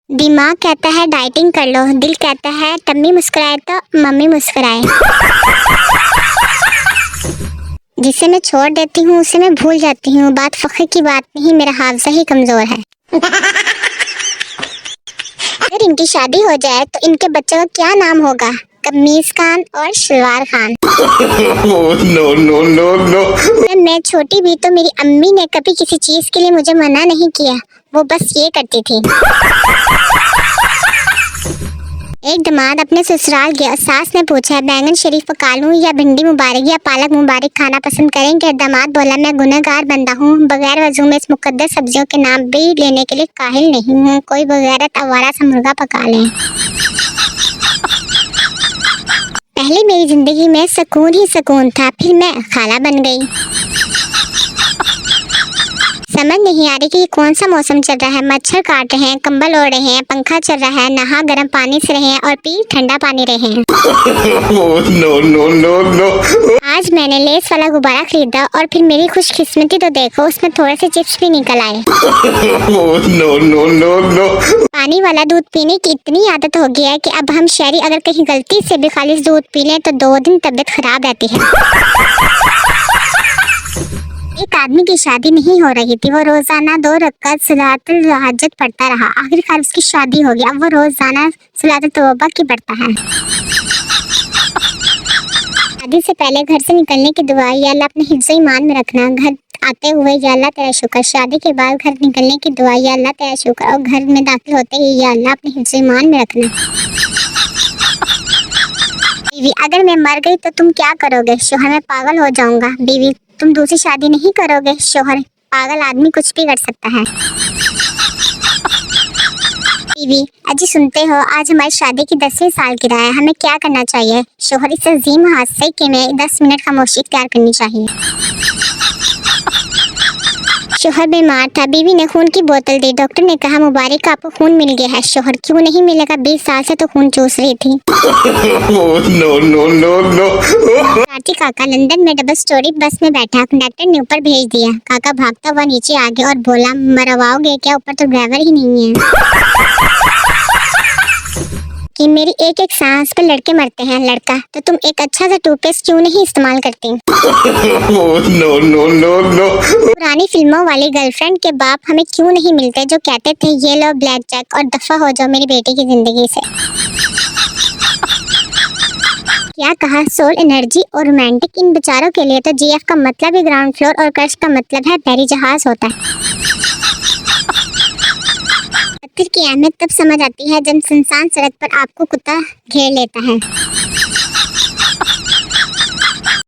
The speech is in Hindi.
दिमाग कहता है डाइटिंग कर लो, दिल कहता है टम्मी मुस्कुराए तो मम्मी मुस्कुराए। जिसे मैं छोड़ देती हूँ उसे मैं भूल जाती हूँ। बात फख्र की बात नहीं, मेरा हाफजा ही कमजोर है। अगर इनकी शादी हो जाए तो इनके बच्चों का क्या नाम होगा? कमीज खान और सलवार Khan. No no no no. जब मैं छोटी भी तो मेरी अम्मी ने कभी किसी चीज के लिए मुझे मना नहीं किया, वो बस ये करती थी। एक दामाद अपने ससुराल गया, सास ने पूछा बैंगन शरीफ पका लूं या भिंडी मुबारक या पालक मुबारक खाना पसंद करेंगे? दामाद बोला मैं गुनहगार बंदा हूँ, बगैर वजू में इस मुकद्दस सब्जियों के नाम भी लेने के लिए काहिल नहीं हूँ। कोई बगैरत आवारा सा मुर्गा पका ले। पहले मेरी जिंदगी में सुकून ही सुकून था, फिर मैं खाला बन गई। समझ नहीं आ रही कि ये कौन सा मौसम चल रहा है। मच्छर काट रहे हैं, कंबल ओढ़ रहे हैं, पंखा चल रहा है, नहा गर्म पानी से रहे हैं और पी ठंडा पानी रहे हैं। No no no no. आज मैंने लेस वाला गुब्बारा खरीदा और फिर मेरी खुशकिस्मती तो देखो, उसमें थोड़े से चिप्स भी निकल आए। No no no no. पानी वाला दूध पीने की इतनी आदत हो गई है कि अब हम शहरी अगर कहीं गलती से भी खालिश दूध पी लें तो 2 दिन तबीयत खराब रहती है। एक आदमी की शादी नहीं हो रही थी, वो रोजाना 2 रकात सलातुल हज्जत पढ़ता रहा। आखिरकार उसकी शादी हो गई। अब वो रोजाना सलातुल तौबा की पढ़ता है। शादी से पहले घर से निकलने की दुआ, या अल्लाह अपने हिफ्ज़ ईमान में रखना। घर आते हुए या अल्लाह तेरा शुक्र। शादी के बाद घर निकलने की दुआ, या अल्लाह तेरा शुक्र। और घर में दाखिल होते ही या अल्लाह अपने हिफ्ज़ ईमान में रखना। बीवी अगर मैं मर गई तो तुम क्या करोगे? शोहर मैं पागल हो जाऊंगा। बीवी तुम दूसरी शादी नहीं करोगे? शोहर पागल आदमी कुछ भी कर सकता है। बीवी अजी सुनते हो, आज हमारी शादी की 10वीं सालगिरह है, हमें क्या करना चाहिए? शोहर इस अजीम हादसे के में 10 मिनट खामोशी इख्तियार करनी चाहिए। शोहर बीमार था, बीवी ने खून की बोतल दी। डॉक्टर ने कहा मुबारक आपको खून मिल गया है। शोहर क्यों नहीं मिलेगा, 20 साल से तो खून चूस रही थी। No no no no. चाची काका लंदन में डबल स्टोरी बस में बैठा, कंडक्टर ने ऊपर भेज दिया। काका भागता हुआ नीचे आ गया और बोला मरवाओगे क्या, ऊपर तो ड्राइवर ही नहीं है। कि मेरी एक एक सांस पे लड़के मरते हैं। लड़का तो तुम एक अच्छा सा टूथपेस्ट क्यों नहीं इस्तेमाल करती? No no no no. पुरानी फिल्मों वाली गर्लफ्रेंड के बाप हमें क्यों नहीं मिलते जो कहते थे ये लो ब्लैक जैक और दफा हो जाओ मेरी बेटी की जिंदगी से। क्या कहा, सोल एनर्जी और रोमांटिक, इन बेचारों के लिए तो जीएफ का मतलब ही ग्राउंड फ्लोर और कर्ज का मतलब है बहरी जहाज होता है। पत्थर की अहमियत तब समझ आती है जब सुनसान सड़क पर आपको कुत्ता घेर लेता है।